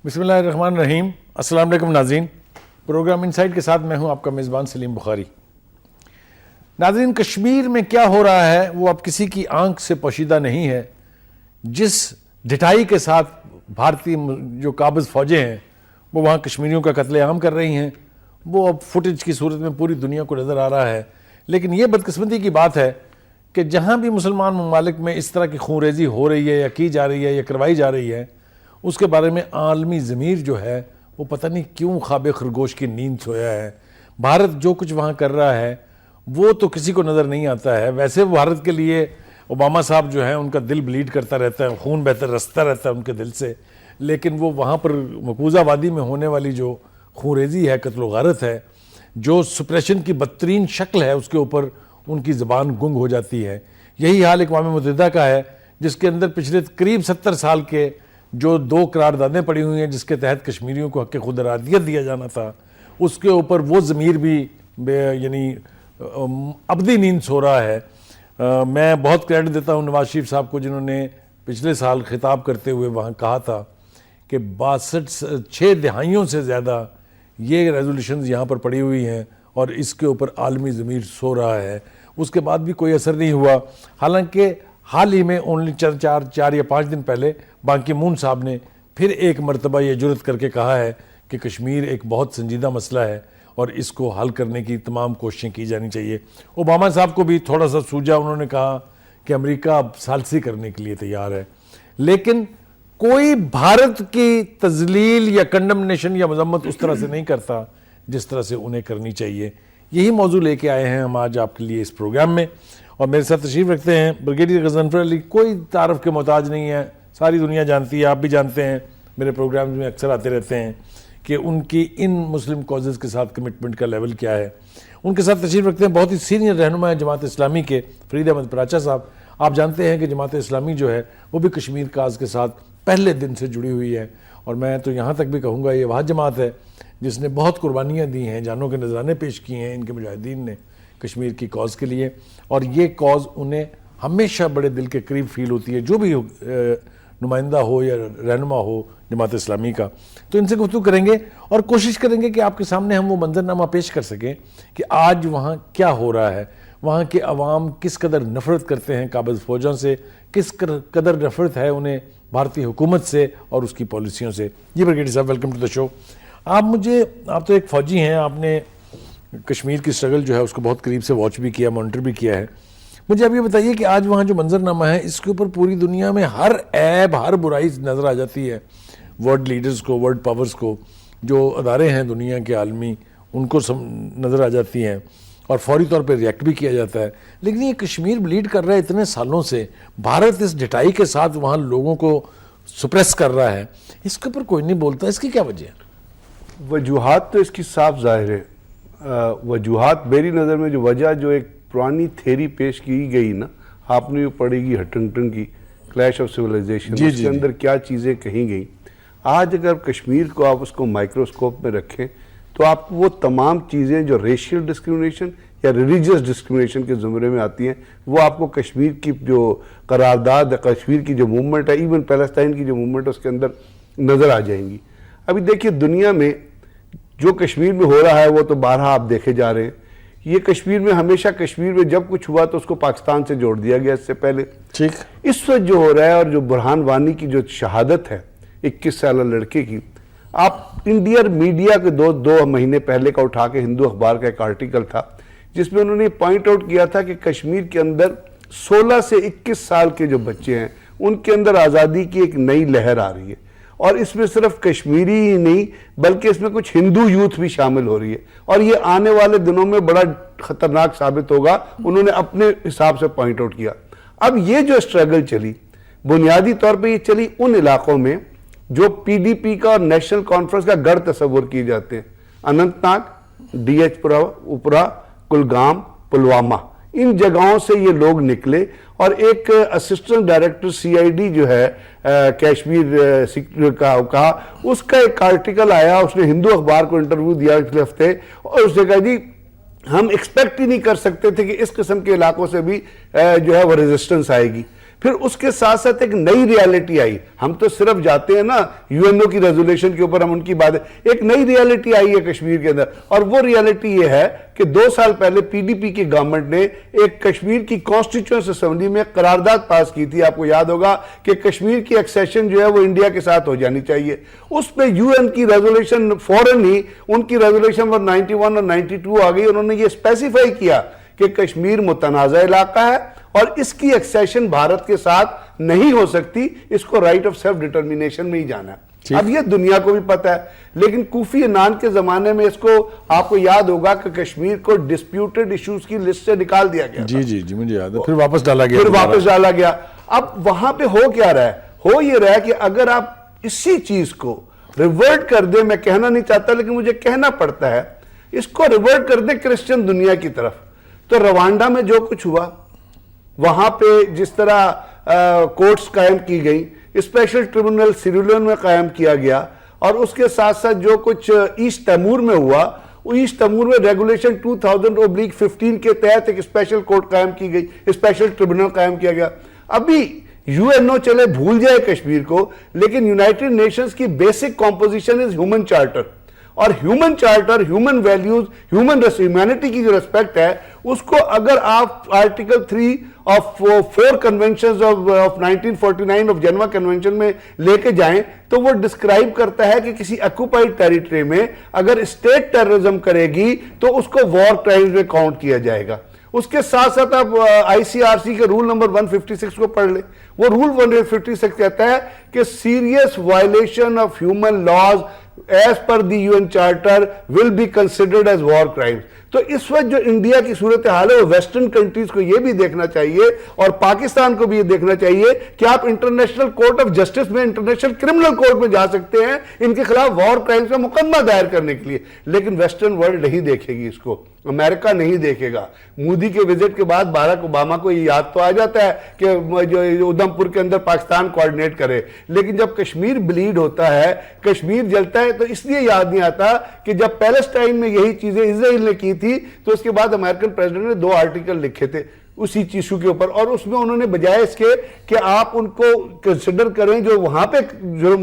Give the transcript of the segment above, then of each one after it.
بسم اللہ الرحمن الرحیم. السلام علیکم ناظرین. پروگرام انسائٹ کے ساتھ میں ہوں آپ کا میزبان سلیم بخاری. ناظرین, کشمیر میں کیا ہو رہا ہے وہ اب کسی کی آنکھ سے پوشیدہ نہیں ہے. جس ڈٹائی کے ساتھ بھارتی جو قابض فوجیں ہیں وہ وہاں کشمیریوں کا قتل عام کر رہی ہیں, وہ اب فوٹیج کی صورت میں پوری دنیا کو نظر آ رہا ہے. لیکن یہ بدقسمتی کی بات ہے کہ جہاں بھی مسلمان ممالک میں اس طرح کی خونریزی ہو رہی ہے یا کی جا رہی ہے یا کروائی جا رہی ہے, اس کے بارے میں عالمی ضمیر جو ہے وہ پتہ نہیں کیوں خواب خرگوش کی نیند سویا ہے. بھارت جو کچھ وہاں کر رہا ہے وہ تو کسی کو نظر نہیں آتا ہے. ویسے بھارت کے لیے اوباما صاحب جو ہیں ان کا دل بلیڈ کرتا رہتا ہے, خون بہتر رستا رہتا ہے ان کے دل سے, لیکن وہ وہاں پر مقبوضہ وادی میں ہونے والی جو خونریزی ہے, قتل و غارت ہے, جو سپریشن کی بدترین شکل ہے, اس کے اوپر ان کی زبان گنگ ہو جاتی ہے. یہی حال اقوام متحدہ کا ہے جس کے اندر پچھلے قریب 70 سال کے جو 2 قراردادیں پڑی ہوئی ہیں جس کے تحت کشمیریوں کو حق خود ارادیت دیا جانا تھا, اس کے اوپر وہ ضمیر بھی یعنی ابدی نیند سو رہا ہے. میں بہت کریڈٹ دیتا ہوں نواز شریف صاحب کو, جنہوں نے پچھلے سال خطاب کرتے ہوئے وہاں کہا تھا کہ 6 دہائیوں سے زیادہ یہ ریزولوشنز یہاں پر پڑی ہوئی ہیں اور اس کے اوپر عالمی ضمیر سو رہا ہے. اس کے بعد بھی کوئی اثر نہیں ہوا. حالانکہ حال ہی میں اونلی 4 یا 5 دن پہلے بان کی مون صاحب نے پھر ایک مرتبہ یہ جرأت کر کے کہا ہے کہ کشمیر ایک بہت سنجیدہ مسئلہ ہے اور اس کو حل کرنے کی تمام کوششیں کی جانی چاہیے. اوباما صاحب کو بھی تھوڑا سا سوجا, انہوں نے کہا کہ امریکہ اب ثالثی کرنے کے لیے تیار ہے, لیکن کوئی بھارت کی تذلیل یا کنڈمنیشن یا مذمت اس طرح سے نہیں کرتا جس طرح سے انہیں کرنی چاہیے. یہی موضوع لے کے آئے ہیں ہم آج آپ کے لیے اس پروگرام میں, اور میرے ساتھ تشریف رکھتے ہیں بریگیڈیئر غضنفر علی. کوئی تعارف کے محتاج نہیں ہے, ساری دنیا جانتی ہے, آپ بھی جانتے ہیں, میرے پروگرامز میں اکثر آتے رہتے ہیں کہ ان کی ان مسلم کازز کے ساتھ کمٹمنٹ کا لیول کیا ہے. ان کے ساتھ تشریف رکھتے ہیں بہت ہی سینئر رہنما ہیں جماعت اسلامی کے, فرید احمد پراچا صاحب. آپ جانتے ہیں کہ جماعت اسلامی جو ہے وہ بھی کشمیر کاز کے ساتھ پہلے دن سے جڑی ہوئی ہے, اور میں تو یہاں تک بھی کہوں گا یہ وہ جماعت ہے جس نے بہت قربانیاں دی ہیں, جانوں کے نذرانے پیش کیے ہیں ان کے مجاہدین نے کشمیر کی کاز کے لیے, اور یہ کاز انہیں ہمیشہ بڑے دل کے قریب فیل ہوتی ہے, جو بھی نمائندہ ہو یا رہنما ہو جماعت اسلامی کا. تو ان سے گفتگو کریں گے اور کوشش کریں گے کہ آپ کے سامنے ہم وہ منظرنامہ پیش کر سکیں کہ آج وہاں کیا ہو رہا ہے, وہاں کے عوام کس قدر نفرت کرتے ہیں قابض فوجوں سے, کس قدر نفرت ہے انہیں بھارتی حکومت سے اور اس کی پالیسیوں سے. جی بریگیڈیئر صاحب, ویلکم ٹو دا شو. آپ تو ایک فوجی ہیں, آپ نے کشمیر کی اسٹرگل جو ہے اس کو بہت قریب سے واچ بھی کیا, مانیٹر بھی کیا ہے. مجھے اب یہ بتائیے کہ آج وہاں جو منظرنامہ ہے اس کے اوپر پوری دنیا میں ہر عیب, ہر برائی نظر آ جاتی ہے. ورلڈ لیڈرز کو, ورلڈ پاورز کو, جو ادارے ہیں دنیا کے عالمی, ان کو نظر آ جاتی ہیں اور فوری طور پہ ریئیکٹ بھی کیا جاتا ہے. لیکن یہ کشمیر بلیڈ کر رہا ہے اتنے سالوں سے, بھارت اس ڈٹائی کے ساتھ وہاں لوگوں کو سپریس کر رہا ہے, اس کے اوپر کوئی نہیں بولتا. اس کی کیا وجہ ہے؟ وجوہات تو اس کی صاف ظاہر ہے. وجوہات میری نظر میں جو وجہ جو ایک پرانی تھیری پیش کی گئی نا, آپ نے پڑھے گی ہٹنگٹن کی کلیش آف سیولائزیشن, اس کے اندر کیا چیزیں کہیں گئیں. آج اگر کشمیر کو آپ اس کو مائکروسکوپ میں رکھیں تو آپ وہ تمام چیزیں جو ریشیل ڈسکریمنیشن یا ریلیجیس ڈسکریمنیشن کے زمرے میں آتی ہیں وہ آپ کو کشمیر کی جو قرارداد ہے, کشمیر کی جو موومنٹ ہے, ایون پیلسٹائن کی جو موومنٹ ہے, اس کے اندر نظر آ جائیں گی. ابھی دیکھیے دنیا میں جو کشمیر میں ہو رہا ہے وہ تو بارہا آپ دیکھے جا رہے ہیں. یہ کشمیر میں ہمیشہ کشمیر میں جب کچھ ہوا تو اس کو پاکستان سے جوڑ دیا گیا اس سے پہلے. ٹھیک. اس وقت جو ہو رہا ہے اور جو برہان وانی کی جو شہادت ہے 21 سالہ لڑکے کی, آپ انڈین میڈیا کے 2 مہینے پہلے کا اٹھا کے ہندو اخبار کا ایک آرٹیکل تھا جس میں انہوں نے پوائنٹ آؤٹ کیا تھا کہ کشمیر کے اندر 16 سے 21 سال کے جو بچے ہیں ان کے اندر آزادی کی ایک نئی لہر آ رہی ہے, اور اس میں صرف کشمیری ہی نہیں بلکہ اس میں کچھ ہندو یوتھ بھی شامل ہو رہی ہے, اور یہ آنے والے دنوں میں بڑا خطرناک ثابت ہوگا. انہوں نے اپنے حساب سے پوائنٹ آؤٹ کیا. اب یہ جو اسٹرگل چلی بنیادی طور پہ یہ چلی ان علاقوں میں جو پی ڈی پی کا اور نیشنل کانفرنس کا گڑھ تصور کیے جاتے ہیں, اننت ناگ, ڈی ایچ پورہ, اپرا, کلگام, پلوامہ, ان جگہوں سے یہ لوگ نکلے. اور ایک اسسٹنٹ ڈائریکٹر سی آئی ڈی جو ہے کشمیر کا کہا, اس کا ایک آرٹیکل آیا, اس نے ہندو اخبار کو انٹرویو دیا پچھلے ہفتے, اور اس نے کہا جی ہم ایکسپیکٹ ہی نہیں کر سکتے تھے کہ اس قسم کے علاقوں سے بھی جو ہے وہ ریزسٹنس آئے گی. پھر اس کے ساتھ ساتھ ایک نئی ریالٹی آئی. ہم تو صرف جاتے ہیں نا یو این او کی ریزولوشن کے اوپر, ہم ان کی بات ہے. ایک نئی ریالٹی آئی ہے کشمیر کے اندر, اور وہ ریالٹی یہ ہے کہ 2 سال پہلے پی ڈی پی کی گورنمنٹ نے ایک کشمیر کی کانسٹیٹیوئنٹ اسمبلی میں قرارداد پاس کی تھی. آپ کو یاد ہوگا کہ کشمیر کی ایکسیشن جو ہے وہ انڈیا کے ساتھ ہو جانی چاہیے. اس پہ یو این کی ریزولوشن فوراً ہی ان کی ریزولوشن 91 اور 92 آ گئی. انہوں نے یہ اسپیسیفائی کیا کہ کشمیر متنازع علاقہ ہے اور اس کی ایکسیشن بھارت کے ساتھ نہیں ہو سکتی, اس کو رائٹ آف سیلف ڈٹرمینیشن میں ہی جانا ہے. اب یہ دنیا کو بھی پتا ہے, لیکن کوفی عنان کے زمانے میں اس کو آپ کو یاد ہوگا کہ کشمیر کو ڈسپیوٹڈ ایشوز کی لسٹ سے نکال دیا گیا. جی مجھے یاد ہے, پھر واپس ڈالا گیا. اب وہاں پہ ہو کیا رہا ہے؟ ہو یہ رہا ہے کہ اگر آپ اسی چیز کو ریورٹ کر دیں, میں کہنا نہیں چاہتا لیکن مجھے کہنا پڑتا ہے, اس کو ریورٹ کر دیں کرسچن دنیا کی طرف, تو روانڈا میں جو کچھ ہوا, وہاں پہ جس طرح کورٹس قائم کی گئی, اسپیشل ٹریبونل سیریلون میں قائم کیا گیا, اور اس کے ساتھ ساتھ جو کچھ ایسٹ تیمور میں ہوا, وہ ایسٹ تیمور میں ریگولیشن 2000/15 کے تحت ایک اسپیشل کورٹ قائم کی گئی, اسپیشل ٹریبونل قائم کیا گیا. ابھی یو این او چلے بھول جائے کشمیر کو, لیکن یونائٹڈ نیشنز کی basic composition is human charter, اور human charter, human values, humanity کی جو ریسپیکٹ ہے, اس کو اگر آپ article 3 of 4 conventions of 1949 of Geneva convention میں لے کے جائیں, تو وہ ڈسکرائب کرتا ہے کہ کسی اکوپائڈ ٹیریٹری میں اگر اسٹیٹ ٹیررزم کرے گی تو اس کو وار کرائمز میں کاؤنٹ کیا جائے گا. اس کے ساتھ ساتھ آپ آئی سی آر سی کے رول نمبر 156 کو پڑھ لیں. وہ رول 156 کہتا ہے کہ serious violation of human laws as per the UN Charter will be considered as war crimes. تو اس وقت جو انڈیا کی صورتحال ہے, وہ ویسٹرن کنٹریز کو یہ بھی دیکھنا چاہیے اور پاکستان کو بھی یہ دیکھنا چاہیے کہ آپ انٹرنیشنل کورٹ آف جسٹس میں, انٹرنیشنل کرمنل کورٹ میں جا سکتے ہیں ان کے خلاف وار کرائمز کا مقدمہ دائر کرنے کے لیے, لیکن ویسٹرن ورلڈ نہیں دیکھے گی اس کو, امریکہ نہیں دیکھے گا. مودی کے وزٹ کے بعد باراک اوباما کو یہ یاد تو آ جاتا ہے کہ جو ادھم پور کے اندر پاکستان کوارڈینیٹ کرے, لیکن جب کشمیر بلیڈ ہوتا ہے, کشمیر جلتا ہے, تو اس لیے یاد نہیں آتا کہ جب پیلسٹائن میں یہی چیزیں اسرائیل نے کی تھی, تو اس کے بعد امریکن پریزیڈنٹ نے 2 آرٹیکل لکھے تھے اسی ایشو کے اوپر, اور اس میں انہوں نے بجائے اس کے کہ آپ ان کو کنسیڈر کریں جو وہاں پہ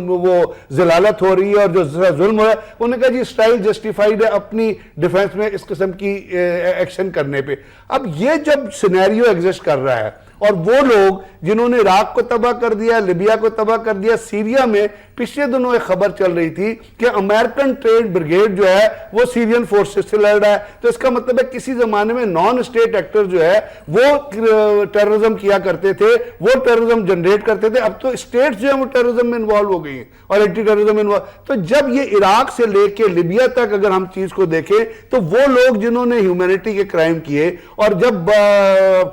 وہ ضلالت ہو رہی ہے اور جو ظلم ہو رہا ہے, انہوں نے کہا جی اسٹائل جسٹیفائیڈ ہے اپنی ڈیفنس میں اس قسم کی ایکشن کرنے پہ. اب یہ جب سینیریو ایگزسٹ کر رہا ہے, اور وہ لوگ جنہوں نے عراق کو تباہ کر دیا, لیبیا کو تباہ کر دیا, سیریا میں پچھلے دنوں ایک خبر چل رہی تھی کہ امریکن ٹریڈ بریگیڈ جو ہے وہ سیرین فورسز سے لڑ رہا ہے. تو اس کا مطلب ہے کسی زمانے میں نان اسٹیٹ ایکٹر جو ہے وہ ٹیررزم کیا کرتے تھے, وہ ٹیررزم جنریٹ کرتے تھے, اب تو اسٹیٹس جو ہیں وہ ٹیررزم میں انوالو ہو گئی ہیں اور اینٹی ٹیررزم میں انوالو. تو جب یہ عراق سے لے کے لیبیا تک اگر ہم چیز کو دیکھیں, تو وہ لوگ جنہوں نے ہیومینٹی کے کرائم کیے, اور جب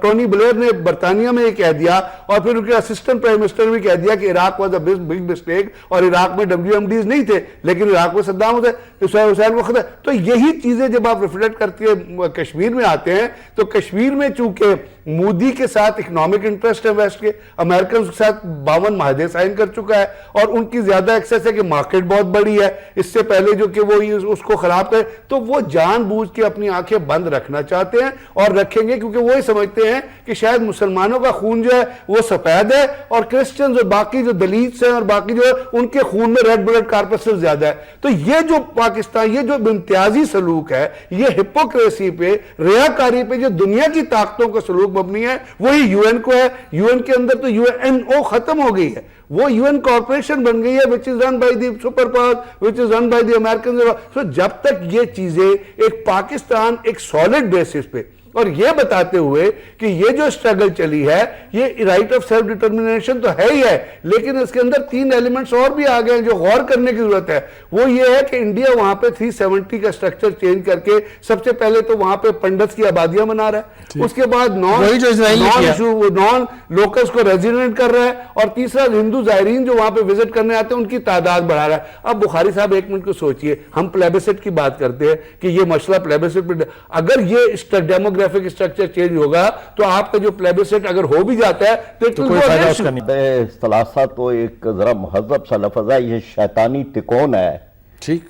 ٹونی بلیئر نے برطانیہ میں یہ کہہ دیا, اور پھر ان کے اسسٹنٹ پرائم منسٹر نے بھی کہہ دیا کہ Iraq was a big mistake, اور عراق میں WMDs نہیں تھے لیکن عراق میں صدام حسین کو خطر. تو یہی چیزیں جب آپ ریفلیکٹ کرتی ہے کشمیر میں آتے ہیں, تو کشمیر میں چونکہ مودی کے ساتھ اکنامک انٹرسٹ ہے ویسٹ کے, امریکن کے ساتھ 52 معاہدے سائن کر چکا ہے, اور ان کی زیادہ ایکسیس ہے کہ مارکیٹ بہت بڑی ہے, اس سے پہلے جو کہ وہ اس کو خراب کرے, تو وہ جان بوجھ کے اپنی آنکھیں بند رکھنا چاہتے ہیں اور رکھیں گے, کیونکہ وہی سمجھتے ہیں کہ شاید مسلمانوں کا خون جو ہے وہ سفید ہے, اور کرسچنز اور باقی جو دلیتس ہیں اور باقی جو ہے ان کے خون میں ریڈ بلڈ کارپسل زیادہ ہے. تو یہ جو پاکستان, یہ جو امتیازی سلوک ہے, یہ ہپوکریسی پہ, ریاکاری پہ جو دنیا کی طاقتوں کا سلوک مبنی ہے, وہی یو این کو ہے. یو این کے اندر تو یو این او ختم ہو گئی ہے, وہ یو این کارپوریشن بن گئی ہے which is run by the superpowers, which is run by the Americans. So جب تک یہ چیزیں ایک پاکستان ایک سالڈ بیسس پہ, اور یہ بتاتے ہوئے کہ یہ جو اسٹرگل چلی ہے یہ رائٹ آف سیلف ڈٹرمنیشن تو ہے ہی ہے, لیکن اس کے اندر 3 ایلیمنٹس اور بھی آ گئے ہیں جو غور کرنے کی ضرورت ہے. وہ یہ ہے کہ انڈیا وہاں پہ 370 کا سٹرکچر چینج کر کے سب سے پہلے تو وہاں پہ پنڈتس کی آبادیاں بنا رہا ہے, اس کے بعد نان لوکلز کو ریزیڈنٹ کر رہا ہے, اور تیسرا ہندو زائرین جو وہاں پہ وزٹ کرنے آتے ہیں ان کی تعداد بڑھا رہا ہے. اب بخاری صاحب ایک منٹ کو سوچئے, ہم پلیبسٹ کی بات کرتے ہیں کہ یہ مسئلہ پلیبسٹ پہ, اگر یہ ڈیموگرافک اسٹرکچر چینج ہوگا تو آپ کا جو پلیبسٹ اگر ہو بھی جاتا ہے تو کوئی فائدہ اس کا نہیں. خلاصہ تو ایک ذرا مہذب سا لفظ ہے, یہ شیطانی تکون ہے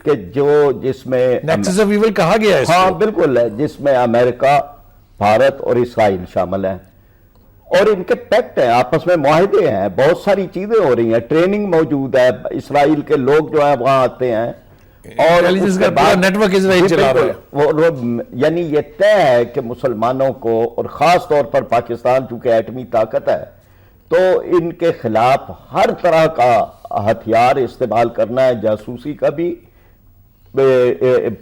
کہ جو جس میں نیکسس آف ایول کہا گیا ہے, ہاں بالکل ہے, جس میں امریکہ, بھارت اور اسرائیل شامل ہیں, اور ان کے پیکٹ ہیں، آپس میں معاہدے ہیں، بہت ساری چیزیں ہو رہی ہیں، ٹریننگ موجود ہے، اسرائیل کے لوگ جو ہیں وہاں آتے ہیں اور انٹیلیجنس کا پورا نیٹ ورک اسرائیل چلا رہا ہے. یعنی یہ طے ہے کہ مسلمانوں کو، اور خاص طور پر پاکستان چونکہ ایٹمی طاقت ہے، تو ان کے خلاف ہر طرح کا ہتھیار استعمال کرنا ہے، جاسوسی کا بھی،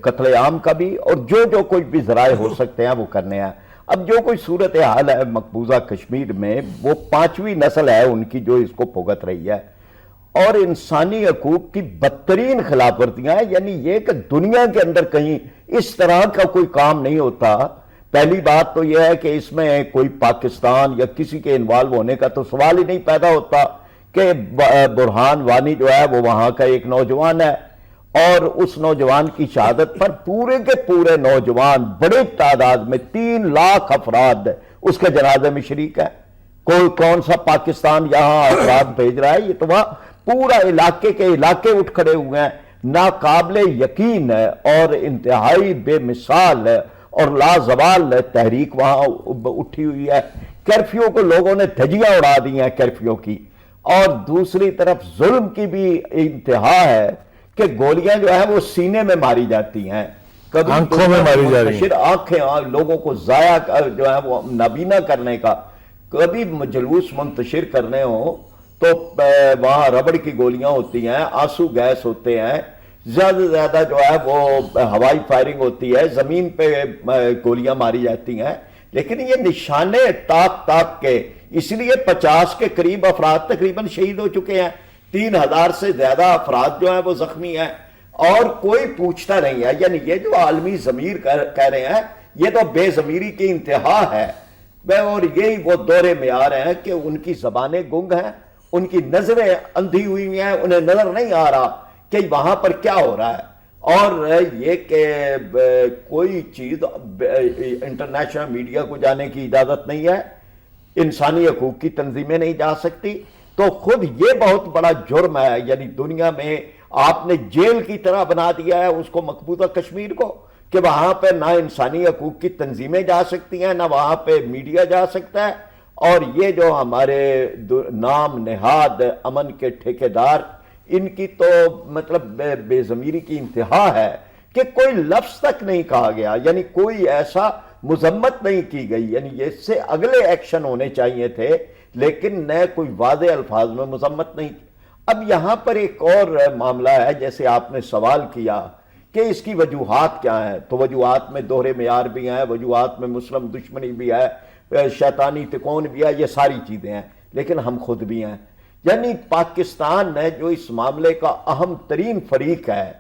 قتل عام کا بھی، اور جو کوئی بھی ذرائع ہو سکتے ہیں وہ کرنے ہیں. اب جو کوئی صورتحال ہے مقبوضہ کشمیر میں، وہ 5ویں نسل ہے ان کی جو اس کو بھگت رہی ہے، اور انسانی حقوق کی بدترین خلاف ورزیاں ہیں. یعنی یہ کہ دنیا کے اندر کہیں اس طرح کا کوئی کام نہیں ہوتا. پہلی بات تو یہ ہے کہ اس میں کوئی پاکستان یا کسی کے انوالو ہونے کا تو سوال ہی نہیں پیدا ہوتا کہ برہان وانی جو ہے وہ وہاں کا ایک نوجوان ہے، اور اس نوجوان کی شہادت پر پورے کے پورے نوجوان بڑے تعداد میں 3 لاکھ افراد اس کے جنازے میں شریک ہے. کون سا پاکستان یہاں افراد بھیج رہا ہے؟ یہ تو وہاں پورا علاقے کے علاقے اٹھ کھڑے ہوئے ہیں. ناقابل یقین ہے اور انتہائی بے مثال ہے اور لازوال تحریک وہاں اٹھی ہوئی ہے. کرفیو کو لوگوں نے دھجیاں اڑا دی ہیں کرفیو کی، اور دوسری طرف ظلم کی بھی انتہا ہے کہ گولیاں جو ہیں وہ سینے میں ماری جاتی ہیں، کبھی آنکھوں میں ماری جا رہی ہیں، آنکھیں لوگوں کو ضائع جو ہے وہ نابینا کرنے کا، کبھی جلوس منتشر کرنے ہوں تو وہاں ربڑ کی گولیاں ہوتی ہیں، آنسو گیس ہوتے ہیں، زیادہ سے زیادہ جو ہے وہ ہوائی فائرنگ ہوتی ہے، زمین پہ گولیاں ماری جاتی ہیں. لیکن یہ نشانے تاک کے، اس لیے 50 کے قریب افراد تقریباً شہید ہو چکے ہیں، 3000 سے زیادہ افراد جو ہیں وہ زخمی ہیں، اور کوئی پوچھتا نہیں ہے. یعنی یہ جو عالمی ضمیر کہہ رہے ہیں، یہ تو بے ضمیری کی انتہا ہے. اور یہی وہ دور معیار ہیں کہ ان کی زبانیں گنگ ہیں، ان کی نظریں اندھی ہوئی ہیں، انہیں نظر نہیں آ رہا کہ وہاں پر کیا ہو رہا ہے. اور یہ کہ کوئی چیز انٹرنیشنل میڈیا کو جانے کی اجازت نہیں ہے، انسانی حقوق کی تنظیمیں نہیں جا سکتی، تو خود یہ بہت بڑا جرم ہے. یعنی دنیا میں آپ نے جیل کی طرح بنا دیا ہے اس کو، مقبوضہ کشمیر کو، کہ وہاں پہ نہ انسانی حقوق کی تنظیمیں جا سکتی ہیں، نہ وہاں پہ میڈیا جا سکتا ہے. اور یہ جو ہمارے نام نہاد امن کے ٹھیکیدار، ان کی تو مطلب بے ضمیری کی انتہا ہے کہ کوئی لفظ تک نہیں کہا گیا، یعنی کوئی ایسا مذمت نہیں کی گئی. یعنی اس سے اگلے ایکشن ہونے چاہیے تھے، لیکن نہ کوئی واضح الفاظ میں مذمت نہیں. اب یہاں پر ایک اور معاملہ ہے، جیسے آپ نے سوال کیا کہ اس کی وجوہات کیا ہیں، تو وجوہات میں دوہرے معیار بھی ہیں، وجوہات میں مسلم دشمنی بھی ہے، شیطانی تکون بھی ہے، یہ ساری چیزیں ہیں. لیکن ہم خود بھی ہیں. یعنی پاکستان ہے جو اس معاملے کا اہم ترین فریق ہے.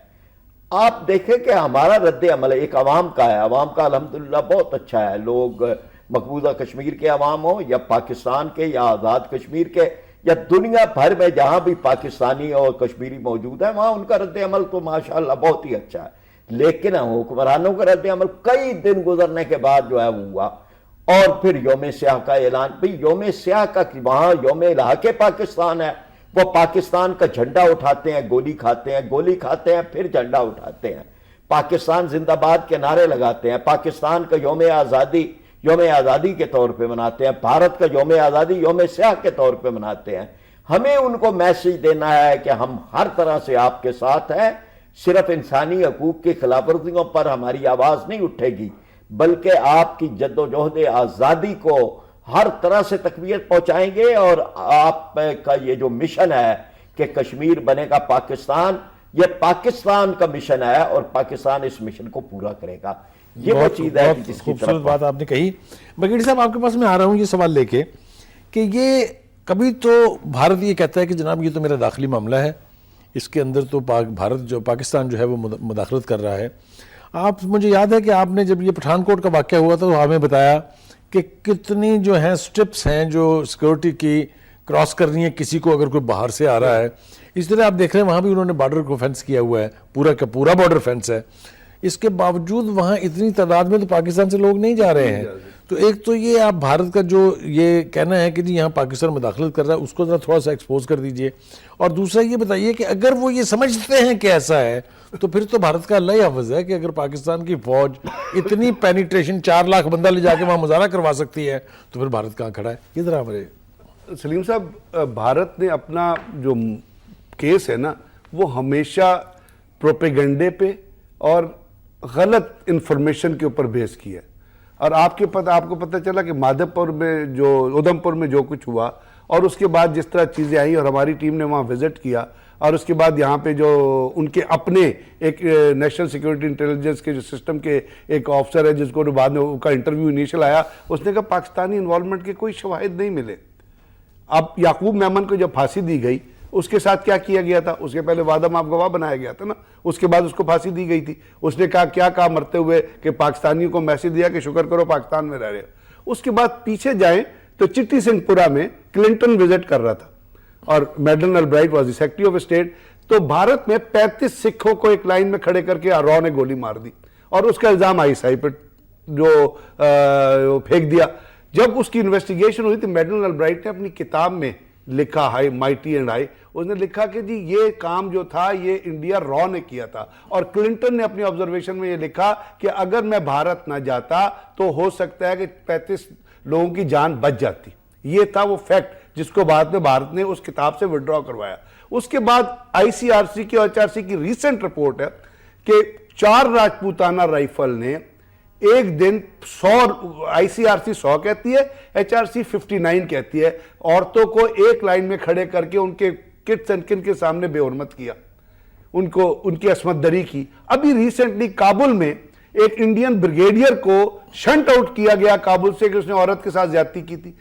آپ دیکھیں کہ ہمارا رد عمل ایک عوام کا ہے، عوام کا الحمدللہ بہت اچھا ہے. لوگ مقبوضہ کشمیر کے عوام ہوں یا پاکستان کے یا آزاد کشمیر کے یا دنیا بھر میں جہاں بھی پاکستانی اور کشمیری موجود ہیں، وہاں ان کا رد عمل تو ماشاءاللہ بہت ہی اچھا ہے. لیکن حکمرانوں کا رد عمل کئی دن گزرنے کے بعد جو ہے وہ ہوا، اور پھر یوم سیاہ کا اعلان. بھی یوم سیاہ کا وہاں یوم الحاق پاکستان ہے، وہ پاکستان کا جھنڈا اٹھاتے ہیں، گولی کھاتے ہیں پھر جھنڈا اٹھاتے ہیں، پاکستان زندہ باد کے نعرے لگاتے ہیں، پاکستان کا یوم آزادی کے طور پہ مناتے ہیں، بھارت کا یوم آزادی یوم سیاہ کے طور پہ مناتے ہیں. ہمیں ان کو میسج دینا ہے کہ ہم ہر طرح سے آپ کے ساتھ ہیں، صرف انسانی حقوق کی خلاف ورزیوں پر ہماری آواز نہیں اٹھے گی، بلکہ آپ کی جد و جہد آزادی کو ہر طرح سے تقویت پہنچائیں گے. اور آپ کا یہ جو مشن ہے کہ کشمیر بنے گا پاکستان، یہ پاکستان کا مشن ہے اور پاکستان اس مشن کو پورا کرے گا. یہ وہ چیز ہے جس کی خوبصورت بات آپ نے کہی. بگیڑی صاحب آپ کے پاس میں آ رہا ہوں یہ سوال لے کے کہ یہ کبھی تو بھارت یہ کہتا ہے کہ جناب یہ تو میرا داخلی معاملہ ہے، اس کے اندر تو بھارت جو پاکستان جو ہے وہ مداخلت کر رہا ہے. آپ مجھے یاد ہے کہ آپ نے جب یہ پٹھان کوٹ کا واقعہ ہوا تھا تو ہمیں بتایا کہ کتنی جو ہیں سٹرپس ہیں جو سیکورٹی کی کراس کرنی ہے کسی کو اگر کوئی باہر سے آ رہا ہے. اس طرح آپ دیکھ رہے ہیں وہاں بھی انہوں نے بارڈر کو فینس کیا ہوا ہے، پورا کا پورا بارڈر فینس ہے. اس کے باوجود وہاں اتنی تعداد میں تو پاکستان سے لوگ نہیں جا رہے ہیں. تو ایک تو یہ آپ بھارت کا جو یہ کہنا ہے کہ جی یہاں پاکستان مداخلت کر رہا ہے اس کو ذرا تھوڑا سا ایکسپوز کر دیجئے، اور دوسرا یہ بتائیے کہ اگر وہ یہ سمجھتے ہیں کہ ایسا ہے تو پھر تو بھارت کا اللہ ہی حافظ ہے کہ اگر پاکستان کی فوج اتنی پینیٹریشن 4 لاکھ بندہ لے جا کے وہاں مظاہرہ کروا سکتی ہے تو پھر بھارت کہاں کھڑا ہے؟ یہ ذرا ہمارے سلیم صاحب، بھارت نے اپنا جو کیس ہے نا وہ ہمیشہ پروپیگنڈے پہ اور غلط انفارمیشن کے اوپر بیس کیا ہے. اور آپ کو پتہ چلا کہ مادھو پور میں ادھم پور میں جو کچھ ہوا اور اس کے بعد جس طرح چیزیں آئیں اور ہماری ٹیم نے وہاں وزٹ کیا اور اس کے بعد یہاں پہ جو ان کے اپنے ایک نیشنل سیکیورٹی انٹیلیجنس کے جو سسٹم کے ایک آفسر ہے جس کو بعد میں ان کا انٹرویو انیشل آیا، اس نے کہا پاکستانی انوالومنٹ کے کوئی شواہد نہیں ملے. اب یعقوب میمن کو جب پھانسی دی گئی اس کے ساتھ کیا کیا گیا تھا؟ اس کے پہلے وعدہ معاف گواہ بنایا گیا تھا نا، اس کے بعد اس کو پھانسی دی گئی تھی. اس نے کہا مرتے ہوئے کہ پاکستانیوں کو میسج دیا کہ شکر کرو پاکستان میں رہ رہے. اس کے بعد پیچھے جائیں تو چٹی سنگھ پورہ میں کلنٹن وزٹ کر رہا تھا اور Madeleine Albright was the secretary of state. تو بھارت میں 35 سکھوں کو ایک لائن میں کھڑے کر کے رو نے گولی مار دی اور اس کا الزام ISI پہ جو پھینک دیا. جب اس کی انویسٹیگیشن ہوئی تو میڈلن البرائٹ نے اپنی کتاب میں لکھا مائٹی اینڈ آئی، اس نے لکھا کہ جی یہ کام جو تھا یہ انڈیا رو نے کیا تھا. اور کلنٹن نے اپنی آبزرویشن میں یہ لکھا کہ اگر میں بھارت نہ جاتا تو ہو سکتا ہے کہ 35 لوگوں کی جان بچ جاتی. یہ تھا وہ فیکٹ جس کو بعد میں بھارت نے اس کتاب سے وڈرا کروایا. اس کے بعد ICRC کی اور HRC کی ریسنٹ رپورٹ ہے کہ 4 راجپوتانہ رائفل نے ایک دن 100، ICRC 100 کہتی ہے، HRC 59 کہتی ہے، عورتوں کو ایک لائن میں کھڑے کر کے ان کے کٹس اینڈ کن کے سامنے بے حرمت کیا، ان کی عصمت دری کی. ابھی ریسنٹلی کابل میں ایک انڈین بریگیڈیئر کو شنٹ آؤٹ کیا گیا کابل سے کہ اس نے عورت کے ساتھ زیادتی کی تھی.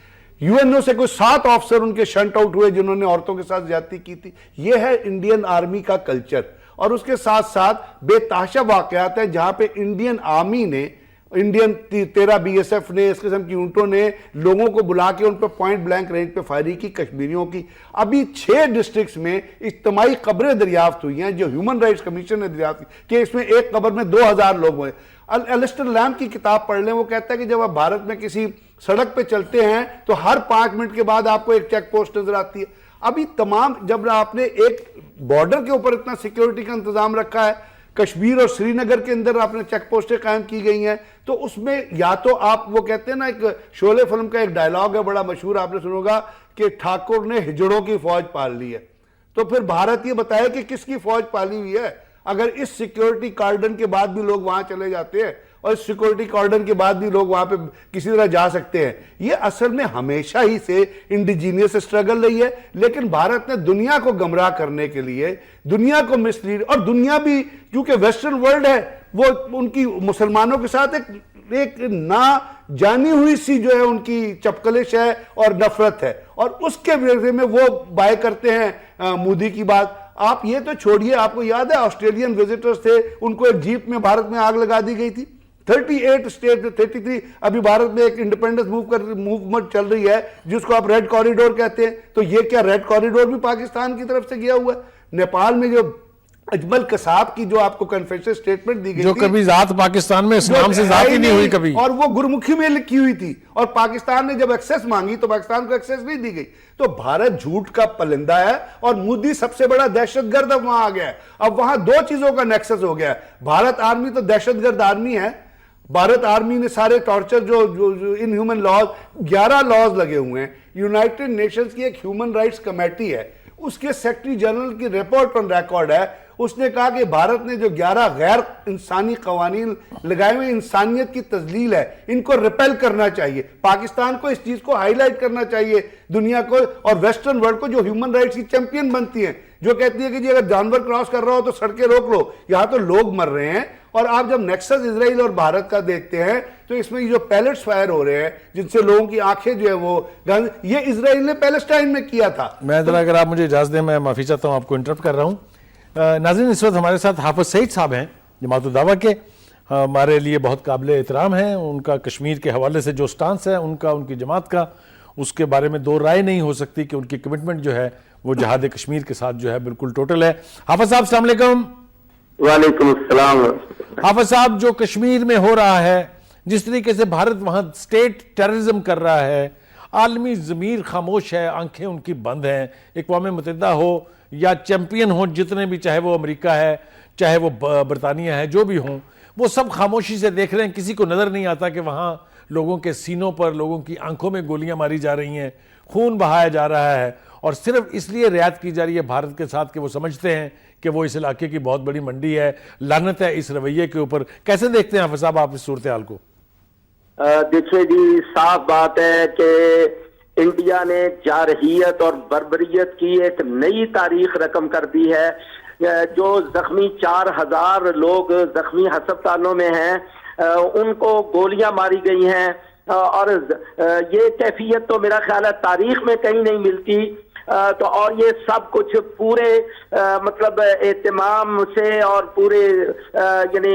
UNO سے کوئی 7 آفسر ان کے شنٹ آؤٹ ہوئے جنہوں نے عورتوں کے ساتھ زیادتی کی تھی. یہ ہے انڈین آرمی کا کلچر. اور اس کے ساتھ ساتھ بے تحاشا واقعات ہیں جہاں پہ انڈین آرمی نے، انڈین 13 BSF نے، اس قسم کی یونٹوں نے لوگوں کو بلا کے ان پہ پوائنٹ بلینک رینج پہ فائرنگ کی کشمیریوں کی. ابھی 6 ڈسٹرکٹس میں اجتماعی قبریں دریافت ہوئی ہیں جو ہیومن رائٹس کمیشن نے دریافت کی کہ اس میں ایک قبر میں 2000 لوگ ہوئے. الیسٹر لیم کی کتاب پڑھ لیں، وہ کہتا ہے کہ جب آپ بھارت میں کسی سڑک پہ چلتے ہیں تو ہر 5 منٹ کے بعد آپ کو ایک چیک پوسٹ نظر آتی ہے. ابھی تمام جب آپ نے ایک بارڈر کے اوپر اتنا سیکیورٹی کا انتظام رکھا ہے، کشمیر اور سری نگر کے اندر آپ نے چیک پوسٹیں قائم کی گئی ہیں، تو اس میں یا تو آپ وہ کہتے ہیں نا، ایک شعلے فلم کا ایک ڈائلاگ ہے بڑا مشہور، آپ نے سنو گا کہ ٹھاکر نے ہجڑوں کی فوج پال لی ہے. تو پھر بھارت یہ بتائے کہ کس کی فوج پالی ہوئی ہے اگر اس سیکیورٹی کارڈن کے بعد بھی لوگ وہاں چلے جاتے ہیں اور اس سیکیورٹی کارڈن کے بعد بھی لوگ وہاں پہ کسی طرح جا سکتے ہیں. یہ اصل میں ہمیشہ ہی سے انڈیجینئس اسٹرگل رہی ہے، لیکن بھارت نے دنیا کو گمراہ کرنے کے لیے، دنیا کو مسلیڈ، اور دنیا بھی کیونکہ ویسٹرن ورلڈ ہے وہ ان کی مسلمانوں کے ساتھ ایک نہ جانی ہوئی سی جو ہے ان کی چپکلش ہے اور نفرت ہے، اور اس کے وجہ میں وہ بائے کرتے ہیں مودی کی بات. آپ یہ تو چھوڑیے، آپ کو یاد ہے آسٹریلین وزٹرز تھے، ان کو ایک جیپ میں بھارت میں آگ لگا دی گئی تھی. 38 اسٹیٹ 33 ابھی بھارت میں ایک انڈیپینڈنس موومنٹ چل رہی ہے جس کو آپ ریڈ کوریڈور کہتے ہیں. تو یہ کیا ریڈ کوریڈور بھی پاکستان کی طرف سے گیا ہوا ہے؟ نیپال میں جو اجمل قصاب کی جو آپ کو کنفیشن سٹیٹمنٹ دی گئی جو کبھی ذات پاکستان میں اس نام سے ذات ہی نہیں ہوئی کبھی، اور وہ گرمکھی میں لکھی ہوئی تھی، اور پاکستان نے جب ایکسیس مانگی تو پاکستان کو ایکسیس نہیں دی گئی. تو بھارت جھوٹ کا پلندہ ہے اور مودی سب سے بڑا دہشت گرد اب وہاں آ گیا ہے. اب وہاں 2 چیزوں کا نیکسس ہو گیا ہے. بھارت آرمی تو دہشت گرد آرمی ہے. بھارت آرمی نے سارے ٹارچر جو ان ہیومن لاز 11 لاز لگے ہوئے ہیں. یونائٹڈ نیشنز کی ایک ہیومن رائٹس کمیٹی ہے، اس کے سیکرٹری جنرل کی رپورٹ آن ریکارڈ ہے. اس نے کہا کہ بھارت نے جو 11 غیر انسانی قوانین لگائے ہوئے انسانیت کی تذلیل ہے، ان کو ریپیل کرنا چاہیے. پاکستان کو اس چیز کو ہائی لائٹ کرنا چاہیے دنیا کو اور ویسٹرن ورلڈ کو، جو ہیومن رائٹس کی چیمپئن بنتی ہیں، جو کہتی ہے کہ جی اگر جانور کراس کر رہا ہو تو سڑکیں روک لو. یہاں تو لوگ مر رہے ہیں. اور آپ جب نیکسس اسرائیل اور بھارت کا دیکھتے ہیں تو اس میں جو پیلٹس فائر ہو رہے ہیں جن سے لوگوں کی آنکھیں جو ہے وہ یہ اسرائیل نے پیلسٹائن میں کیا تھا. میں ذرا اگر آپ مجھے اجازت دیں، میں معافی چاہتا ہوں، آپ کو انٹرپٹ کر رہا ہوں. ناظرین، اس وقت ہمارے ساتھ حافظ سعید صاحب ہیں، جماعت الدعوہ کے، ہمارے لیے بہت قابل احترام ہیں. ان کا کشمیر کے حوالے سے جو سٹانس ہے ان کا، ان کی جماعت کا، اس کے بارے میں 2 رائے نہیں ہو سکتی کہ ان کی کمٹمنٹ جو ہے وہ جہاد کشمیر کے ساتھ جو ہے بالکل ٹوٹل ہے. حافظ صاحب السلام علیکم. وعلیکم السلام. حافظ صاحب، جو کشمیر میں ہو رہا ہے جس طریقے سے بھارت وہاں سٹیٹ ٹیررزم کر رہا ہے، عالمی ضمیر خاموش ہے، آنکھیں ان کی بند ہیں، اقوام متحدہ ہو یا چیمپئن ہوں جتنے بھی، چاہے وہ امریکہ ہے چاہے وہ برطانیہ ہے، جو بھی ہوں، وہ سب خاموشی سے دیکھ رہے ہیں. کسی کو نظر نہیں آتا کہ وہاں لوگوں کے سینوں پر، لوگوں کی آنکھوں میں گولیاں ماری جا رہی ہیں، خون بہایا جا رہا ہے، اور صرف اس لیے رعایت کی جا رہی ہے بھارت کے ساتھ کہ وہ سمجھتے ہیں کہ وہ اس علاقے کی بہت بڑی منڈی ہے. لعنت ہے اس رویے کے اوپر. کیسے دیکھتے ہیں حافظ صاحب آپ اس صورتحال کو؟ دیکھیے جی، صاف بات ہے کہ انڈیا نے جارحیت اور بربریت کی ایک نئی تاریخ رقم کر دی ہے. جو زخمی 4000 لوگ زخمی ہسپتالوں میں ہیں، ان کو گولیاں ماری گئی ہیں، اور یہ کیفیت تو میرا خیال ہے تاریخ میں کہیں نہیں ملتی. تو اور یہ سب کچھ پورے مطلب اہتمام سے اور پورے یعنی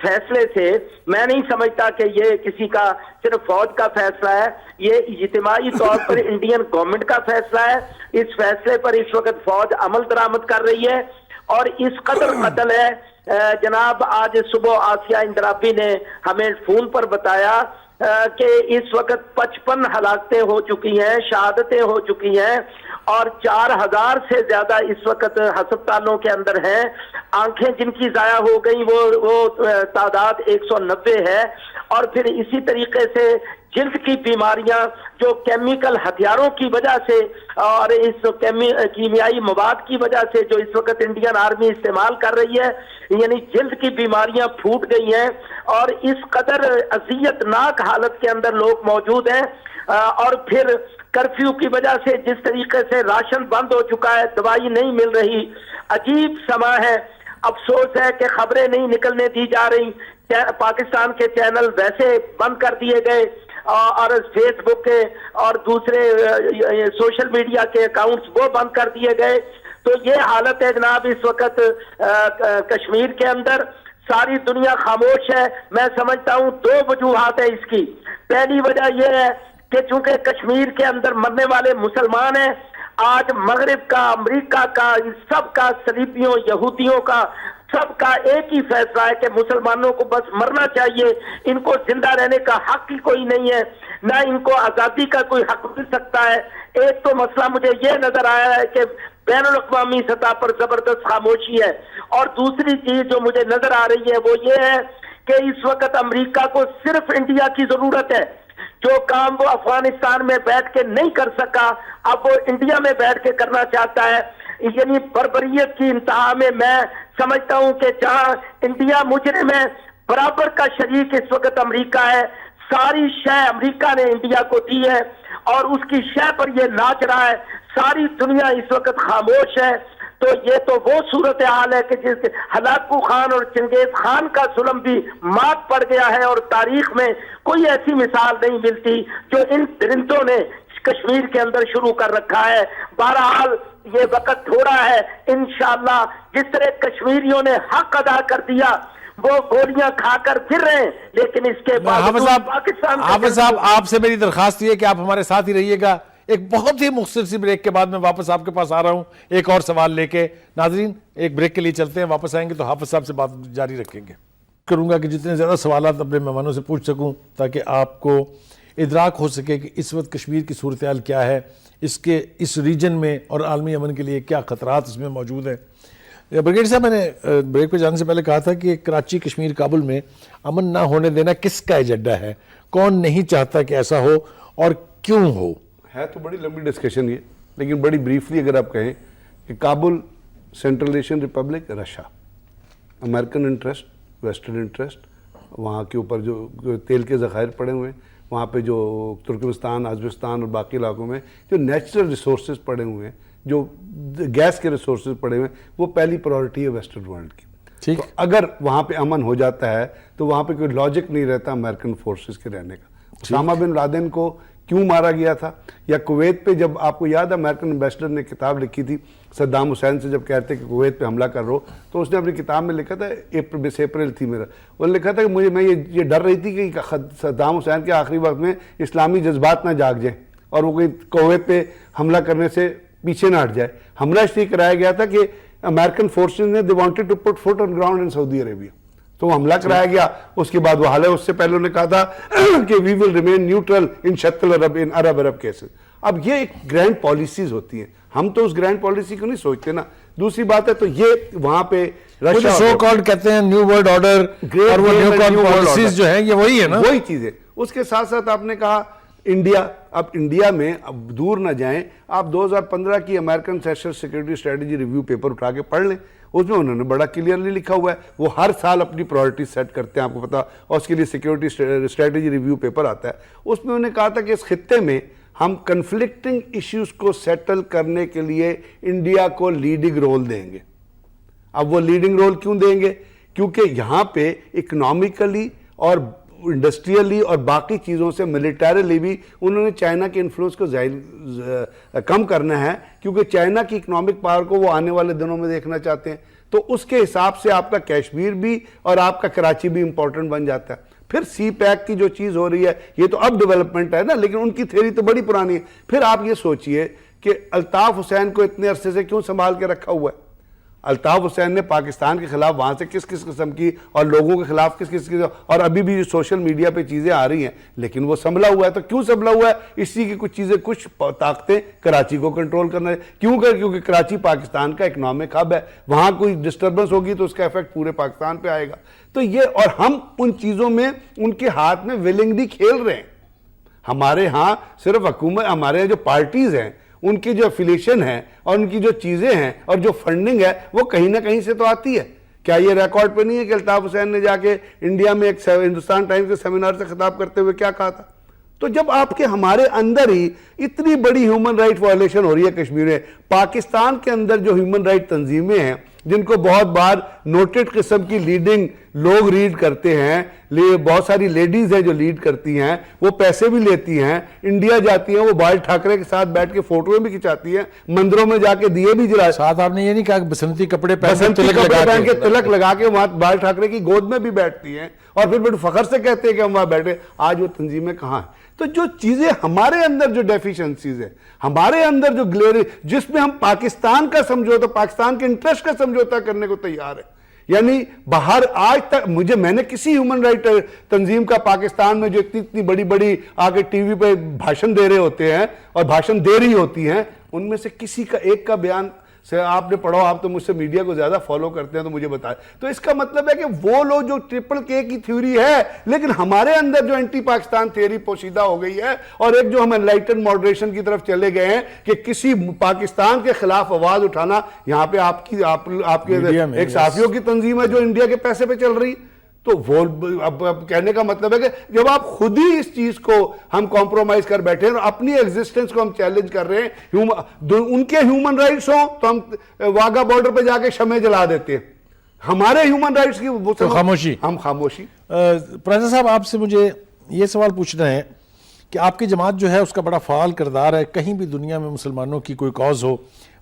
فیصلے سے، میں نہیں سمجھتا کہ یہ کسی کا صرف فوج کا فیصلہ ہے، یہ اجتماعی طور پر انڈین گورنمنٹ کا فیصلہ ہے. اس فیصلے پر اس وقت فوج عمل درآمد کر رہی ہے، اور اس قدر قتل ہے. جناب آج صبح آسیہ اندرابی نے ہمیں فون پر بتایا کہ اس وقت 55 ہلاکتیں ہو چکی ہیں، شہادتیں ہو چکی ہیں، اور 4000 سے زیادہ اس وقت ہسپتالوں کے اندر ہیں. آنکھیں جن کی ضائع ہو گئیں وہ تعداد 190 ہے. اور پھر اسی طریقے سے جلد کی بیماریاں جو کیمیکل ہتھیاروں کی وجہ سے اور اس کیمیائی مواد کی وجہ سے جو اس وقت انڈین آرمی استعمال کر رہی ہے، یعنی جلد کی بیماریاں پھوٹ گئی ہیں، اور اس قدر اذیت ناک حالت کے اندر لوگ موجود ہیں. اور پھر کرفیو کی وجہ سے جس طریقے سے راشن بند ہو چکا ہے، دوائی نہیں مل رہی، عجیب سما ہے. افسوس ہے کہ خبریں نہیں نکلنے دی جا رہی. پاکستان کے چینل ویسے بند کر دیے گئے، اور فیس بک کے اور دوسرے سوشل میڈیا کے اکاؤنٹس وہ بند کر دیے گئے. تو یہ حالت ہے جناب اس وقت کشمیر کے اندر. ساری دنیا خاموش ہے. میں سمجھتا ہوں 2 وجوہات ہیں اس کی. پہلی وجہ یہ ہے کہ چونکہ کشمیر کے اندر مرنے والے مسلمان ہیں، آج مغرب کا، امریکہ کا، سب کا، صلیبیوں، یہودیوں کا، سب کا ایک ہی فیصلہ ہے کہ مسلمانوں کو بس مرنا چاہیے. ان کو زندہ رہنے کا حق ہی کوئی نہیں ہے، نہ ان کو آزادی کا کوئی حق مل سکتا ہے. ایک تو مسئلہ مجھے یہ نظر آیا ہے کہ بین الاقوامی سطح پر زبردست خاموشی ہے. اور دوسری چیز جو مجھے نظر آ رہی ہے وہ یہ ہے کہ اس وقت امریکہ کو صرف انڈیا کی ضرورت ہے. جو کام وہ افغانستان میں بیٹھ کے نہیں کر سکا، اب وہ انڈیا میں بیٹھ کے کرنا چاہتا ہے. یعنی بربریت کی انتہا میں میں سمجھتا ہوں کہ جہاں انڈیا مجرم ہے، برابر کا شریک اس وقت امریکہ ہے. ساری شے امریکہ نے انڈیا کو دی ہے، اور اس کی شے پر یہ ناچ رہا ہے. ساری دنیا اس وقت خاموش ہے. تو یہ تو وہ صورتحال ہے کہ جس ہلاکو خان اور چنگیز خان کا ظلم بھی مات پڑ گیا ہے، اور تاریخ میں کوئی ایسی مثال نہیں ملتی جو ان درندوں نے کشمیر کے اندر شروع کر رکھا ہے. بہرحال یہ وقت تھوڑا ہے، انشاءاللہ جس طرح کشمیریوں نے حق ادا کر دیا، وہ گولیاں کھا کر پھر رہے ہیں، لیکن اس کے بعد پاکستان حافظ صاحب آپ سے میری درخواست یہ کہ آپ ہمارے ساتھ ہی رہیے گا. ایک بہت ہی مختصر سی بریک کے بعد میں واپس آپ کے پاس آ رہا ہوں ایک اور سوال لے کے. ناظرین ایک بریک کے لیے چلتے ہیں، واپس آئیں گے تو حافظ صاحب سے بات جاری رکھیں گے. کروں گا کہ جتنے زیادہ سوالات اپنے مہمانوں سے پوچھ سکوں تاکہ آپ کو ادراک ہو سکے کہ اس وقت کشمیر کی صورتحال کیا ہے، اس ریجن میں اور عالمی امن کے لیے کیا خطرات اس میں موجود ہیں. برگیڈ صاحب، میں نے بریک پہ جانے سے پہلے کہا تھا کہ کراچی، کشمیر، کابل میں امن نہ ہونے دینا کس کا ایجنڈا ہے؟ کون نہیں چاہتا کہ ایسا ہو اور کیوں ہو؟ ہے تو بڑی لمبی ڈسکشن یہ، لیکن بڑی بریفلی اگر آپ کہیں کہ Kabul central Asian republic, Russia, American interest, western interest, وہاں کے اوپر جو تیل کے ذخائر پڑے ہوئے ہیں، وہاں پہ جو ترکمستان، ازبکستان اور باقی علاقوں میں جو نیچرل ریسورسز پڑے ہوئے ہیں، جو گیس کے ریسورسز پڑے ہوئے ہیں، وہ پہلی پرائورٹی ہے ویسٹرن ورلڈ کی. تو اگر وہاں پہ امن ہو جاتا ہے تو وہاں پہ کوئی لاجک نہیں رہتا امریکن فورسز کے رہنے کا. اسامہ بن لادن کو کیوں مارا گیا تھا؟ یا کویت پہ جب آپ کو یاد ہے امریکن ایمبیسڈر نے کتاب لکھی تھی صدام حسین سے، جب کہتے کہ کویت پہ حملہ کر رہو، تو اس نے اپنی کتاب میں لکھا تھا، اپریل تھی میرا، انہوں نے لکھا تھا کہ میں یہ ڈر رہی تھی کہ صدام حسین کے آخری وقت میں اسلامی جذبات نہ جاگ جائیں اور وہ کوئی کویت پہ حملہ کرنے سے پیچھے نہ ہٹ جائے. حملہ اس لیے کرایا گیا تھا کہ امریکن فورسز نے they wanted to put foot on ground in سعودی عربیہ. تو وہ حملہ کرایا گیا. اس کے بعد وہ حال ہے, اس سے پہلے انہوں نے کہا تھا کہ we will remain neutral in شتل عرب کیسز. اب یہ ایک گرینڈ پالیسیز ہوتی ہیں, ہم تو اس گرینڈ پالیسی کو نہیں سوچتے نا. دوسری بات ہے تو یہ وہاں پہ رشیا سو کالڈ کہتے ہیں نیو ورلڈ آرڈر اور وہ نیو کالڈ پالیسیز جو ہیں یہ وہی ہے نا, وہی چیز ہے. اس کے ساتھ ساتھ آپ نے کہا انڈیا, اب انڈیا میں اب دور نہ جائیں آپ, 2015 کی American national security strategy review paper اٹھا کے پڑھ لیں, اس میں انہوں نے بڑا کلیئرلی لکھا ہوا ہے. وہ ہر سال اپنی پرائورٹی سیٹ کرتے ہیں, آپ کو پتا, اور اس کے لیے سیکورٹی اسٹریٹجی ریویو پیپر آتا ہے. اس میں انہوں نے کہا تھا کہ اس خطے میں ہم کنفلکٹنگ ایشوز کو سیٹل کرنے کے لیے انڈیا کو لیڈنگ رول دیں گے. اب وہ لیڈنگ رول کیوں دیں گے؟ کیونکہ یہاں پہ اکنامکلی اور انڈسٹریلی اور باقی چیزوں سے ملیٹریلی بھی انہوں نے چائنا کے انفلوئنس کو کم کرنا ہے, کیونکہ چائنا کی اکنامک پاور کو وہ آنے والے دنوں میں دیکھنا چاہتے ہیں. تو اس کے حساب سے آپ کا کشمیر بھی اور آپ کا کراچی بھی امپورٹنٹ بن جاتا ہے. پھر سی پیک کی جو چیز ہو رہی ہے یہ تو اب ڈیولپمنٹ ہے نا, لیکن ان کی تھیوری تو بڑی پرانی ہے. پھر آپ یہ سوچئے کہ الطاف حسین کو اتنے عرصے سے کیوں سنبھال کے رکھا ہوا ہے؟ الطاف حسین نے پاکستان کے خلاف وہاں سے کس کس قسم کی اور لوگوں کے خلاف کس کس کی, اور ابھی بھی جو سوشل میڈیا پہ چیزیں آ رہی ہیں, لیکن وہ سنبھلا ہوا ہے. تو کیوں سنبھلا ہوا ہے؟ اسی کی کچھ چیزیں, کچھ طاقتیں کراچی کو کنٹرول کرنا ہے. کیوں کر؟ کیونکہ کراچی پاکستان کا اکنامک ہب ہے, وہاں کوئی ڈسٹربنس ہوگی تو اس کا ایفیکٹ پورے پاکستان پہ آئے گا. تو یہ, اور ہم ان چیزوں میں ان کے ہاتھ میں ولنگلی کھیل رہے ہیں. ہمارے ہاں صرف حکومت, ہمارے جو پارٹیز ہیں ان کی جو افیلیشن ہے اور ان کی جو چیزیں ہیں اور جو فنڈنگ ہے وہ کہیں نہ کہیں سے تو آتی ہے. کیا یہ ریکارڈ پہ نہیں ہے کہ الطاف حسین نے جا کے انڈیا میں ایک ہندوستان ٹائمز کے سیمینار سے خطاب کرتے ہوئے کیا کہا تھا؟ تو جب آپ کے ہمارے اندر ہی اتنی بڑی ہیومن رائٹ وائلیشن ہو رہی ہے کشمیر میں, پاکستان کے اندر جو ہیومن رائٹ تنظیمیں ہیں جن کو بہت بار نوٹڈ قسم کی لیڈنگ لوگ لیڈ کرتے ہیں, بہت ساری لیڈیز ہیں جو لیڈ کرتی ہیں, وہ پیسے بھی لیتی ہیں, انڈیا جاتی ہیں, وہ بال ٹھاکرے کے ساتھ بیٹھ کے فوٹویں بھی کھچاتی ہیں, مندروں میں جا کے دیے بھی جلائے. ساتھ آپ نے یہ نہیں کہا کہ بسنتی کپڑے پہن کے تلک لگا کے وہاں بال ٹھاکرے کی گود میں بھی بیٹھتی ہیں, اور پھر بڑے فخر سے کہتے ہیں کہ ہم وہاں بیٹھے. آج وہ تنظیمیں کہاں ہیں؟ تو جو چیزیں ہمارے اندر جو ڈیفیشنسیز ہیں, ہمارے اندر جو گلیری, جس میں ہم پاکستان کا سمجھوتا, پاکستان کے انٹرسٹ کا سمجھوتا کرنے کو تیار ہے. یعنی باہر آج تک میں نے کسی ہیومن رائٹ تنظیم کا پاکستان میں جو اتنی بڑی بڑی آگے ٹی وی پہ بھاشن دے رہے ہوتے ہیں اور بھاشن دے رہی ہوتی ہیں, ان میں سے کسی کا ایک کا بیان سے آپ نے پڑھو, آپ تو مجھ سے میڈیا کو زیادہ فالو کرتے ہیں تو مجھے بتائیں. تو اس کا مطلب ہے کہ وہ لوگ جو ٹرپل کے کی تھیوری ہے, لیکن ہمارے اندر جو اینٹی پاکستان تھیوری پوشیدہ ہو گئی ہے, اور ایک جو ہم انلائٹن ماڈریشن کی طرف چلے گئے ہیں کہ کسی پاکستان کے خلاف آواز اٹھانا, یہاں پہ آپ کے ایک صحافیوں کی تنظیم ہے جو انڈیا کے پیسے پہ چل رہی. تو وہ اب کہنے کا مطلب ہے کہ جب آپ خود ہی اس چیز کو ہم کمپرومائز کر بیٹھے ہیں اور اپنی ایگزسٹنس کو ہم چیلنج کر رہے ہیں, ان کے ہیومن رائٹس ہوں تو ہم واگا بارڈر پہ جا کے شمع جلا دیتے ہیں. ہمارے ہیومن رائٹس کی خاموشی, ہم خاموشی. پروفیسر صاحب آپ سے مجھے یہ سوال پوچھنا ہے کہ آپ کی جماعت جو ہے اس کا بڑا فعال کردار ہے. کہیں بھی دنیا میں مسلمانوں کی کوئی کاز ہو,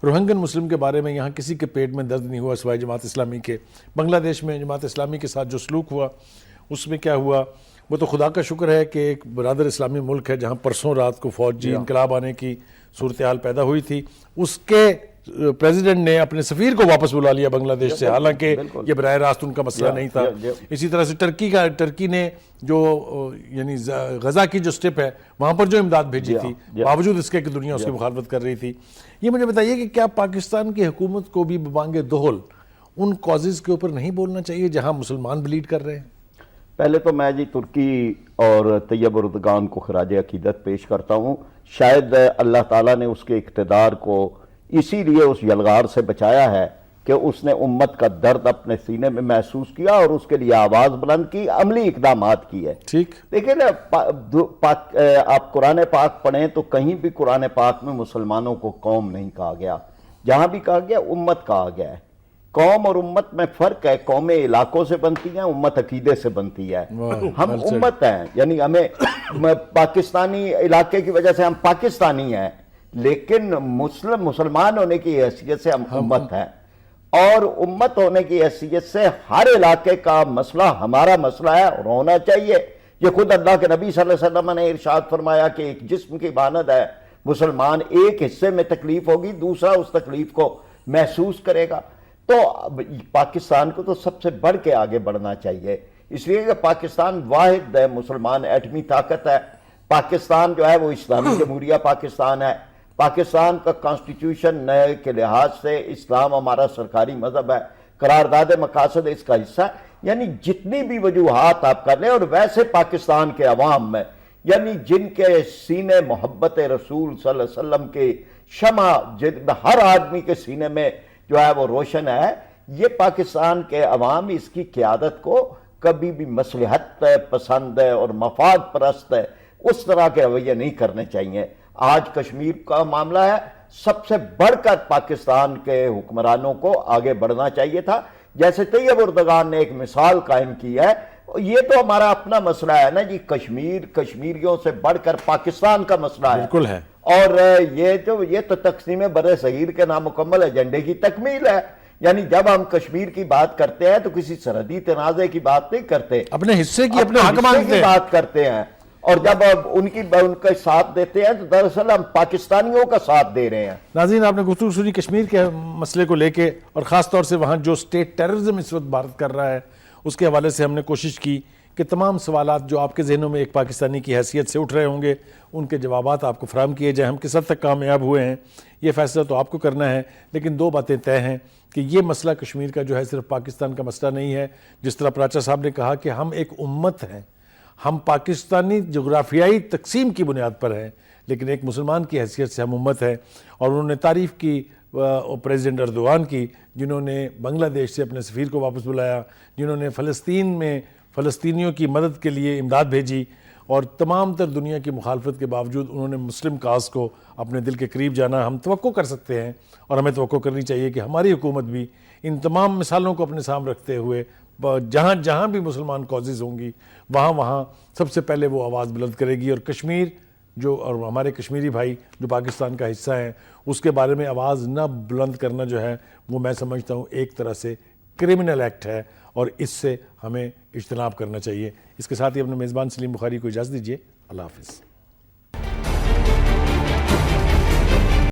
روہنگن مسلم کے بارے میں یہاں کسی کے پیٹ میں درد نہیں ہوا سوائے جماعت اسلامی کے. بنگلہ دیش میں جماعت اسلامی کے ساتھ جو سلوک ہوا اس میں کیا ہوا, وہ تو خدا کا شکر ہے کہ ایک برادر اسلامی ملک ہے جہاں پرسوں رات کو فوجی انقلاب آنے کی صورتحال پیدا ہوئی تھی, اس کے پریزیڈنٹ نے اپنے سفیر کو واپس بلا لیا بنگلہ دیش سے, حالانکہ یہ براہ راست ان کا مسئلہ نہیں تھا. اسی طرح سے ٹرکی نے جو یعنی غزہ کی جو سٹرپ ہے وہاں پر جو امداد بھیجی تھی, باوجود اس کے کہ دنیا اس کی مخالفت کر رہی تھی. یہ مجھے بتائیے کہ کیا پاکستان کی حکومت کو بھی ببانگ دہل ان کازز کے اوپر نہیں بولنا چاہیے جہاں مسلمان بلیڈ کر رہے ہیں؟ پہلے تو میں ترکی اور طیب اردگان کو خراج عقیدت پیش کرتا ہوں. شاید اللہ تعالیٰ نے اس کے اقتدار کو اسی لیے اس یلغار سے بچایا ہے کہ اس نے امت کا درد اپنے سینے میں محسوس کیا اور اس کے لیے آواز بلند کی, عملی اقدامات کی ہے. ٹھیک, دیکھیں آپ قرآن پاک پڑھیں تو کہیں بھی قرآن پاک میں مسلمانوں کو قوم نہیں کہا گیا, جہاں بھی کہا گیا امت کہا گیا ہے. قوم اور امت میں فرق ہے, قومیں علاقوں سے بنتی ہیں, امت عقیدے سے بنتی ہے. ہم امت ہیں, یعنی ہمیں پاکستانی علاقے کی وجہ سے ہم پاکستانی ہیں, لیکن مسلمان ہونے کی حیثیت سے ہم امت ہیں, اور امت ہونے کی حیثیت سے ہر علاقے کا مسئلہ ہمارا مسئلہ ہے اور ہونا چاہیے. یہ خود اللہ کے نبی صلی اللہ علیہ وسلم نے ارشاد فرمایا کہ ایک جسم کی مانند ہے, مسلمان ایک حصے میں تکلیف ہوگی دوسرا اس تکلیف کو محسوس کرے گا. تو پاکستان کو تو سب سے بڑھ کے آگے بڑھنا چاہیے، اس لیے کہ پاکستان واحد مسلمان ایٹمی طاقت ہے، پاکستان جو ہے وہ اسلامی جمہوریہ پاکستان ہے، پاکستان کا کانسٹیٹیوشن کے لحاظ سے اسلام ہمارا سرکاری مذہب ہے، قرارداد مقاصد اس کا حصہ ہے، یعنی جتنی بھی وجوہات آپ کر لیں، اور ویسے پاکستان کے عوام میں یعنی جن کے سینے محبت رسول صلی اللہ علیہ وسلم کے شمع ہر آدمی کے سینے میں جو ہے وہ روشن ہے، یہ پاکستان کے عوام اس کی قیادت کو کبھی بھی مصلحت پسند ہے اور مفاد پرست ہے اس طرح کے رویے نہیں کرنے چاہیے۔ آج کشمیر کا معاملہ ہے، سب سے بڑھ کر پاکستان کے حکمرانوں کو آگے بڑھنا چاہیے تھا، جیسے طیب اردگان نے ایک مثال قائم کی ہے۔ یہ تو ہمارا اپنا مسئلہ ہے نا جی، کشمیر کشمیریوں سے بڑھ کر پاکستان کا مسئلہ ہے، بالکل ہے، اور یہ تو تقسیم بر صغیر کے نامکمل ایجنڈے کی تکمیل ہے۔ یعنی جب ہم کشمیر کی بات کرتے ہیں تو کسی سرحدی تنازع کی بات نہیں کرتے، اپنے حصے کی، اپنے حق حصے مانگتے کی ہیں۔ بات کرتے ہیں، اور جب ان کا ساتھ دیتے ہیں تو دراصل ہم پاکستانیوں کا ساتھ دے رہے ہیں۔ ناظرین، آپ نے گفتگو سنی کشمیر کے مسئلے کو لے کے، اور خاص طور سے وہاں جو اسٹیٹ ٹیررزم اس وقت بھارت کر رہا ہے اس کے حوالے سے ہم نے کوشش کی کہ تمام سوالات جو آپ کے ذہنوں میں ایک پاکستانی کی حیثیت سے اٹھ رہے ہوں گے ان کے جوابات آپ کو فراہم کیے جائیں۔ ہم کس حد تک کامیاب ہوئے ہیں یہ فیصلہ تو آپ کو کرنا ہے، لیکن دو باتیں طے ہیں کہ یہ مسئلہ کشمیر کا جو ہے صرف پاکستان کا مسئلہ نہیں ہے۔ جس طرح پراچا صاحب نے کہا کہ ہم ایک امت ہیں، ہم پاکستانی جغرافیائی تقسیم کی بنیاد پر ہیں، لیکن ایک مسلمان کی حیثیت سے ہم امت ہیں۔ اور انہوں نے تعریف کی پریزیڈنٹ اردوغان کی، جنہوں نے بنگلہ دیش سے اپنے سفیر کو واپس بلایا، جنہوں نے فلسطین میں فلسطینیوں کی مدد کے لیے امداد بھیجی، اور تمام تر دنیا کی مخالفت کے باوجود انہوں نے مسلم کاز کو اپنے دل کے قریب جانا۔ ہم توقع کر سکتے ہیں اور ہمیں توقع کرنی چاہیے کہ ہماری حکومت بھی ان تمام مثالوں کو اپنے سامنے رکھتے ہوئے جہاں جہاں بھی مسلمان کازز ہوں گی وہاں سب سے پہلے وہ آواز بلند کرے گی، اور کشمیر جو اور ہمارے کشمیری بھائی جو پاکستان کا حصہ ہیں اس کے بارے میں آواز نہ بلند کرنا جو ہے وہ میں سمجھتا ہوں ایک طرح سے کرمنل ایکٹ ہے، اور اس سے ہمیں اجتناب کرنا چاہیے۔ اس کے ساتھ ہی اپنے میزبان سلیم بخاری کو اجازت دیجیے، اللہ حافظ۔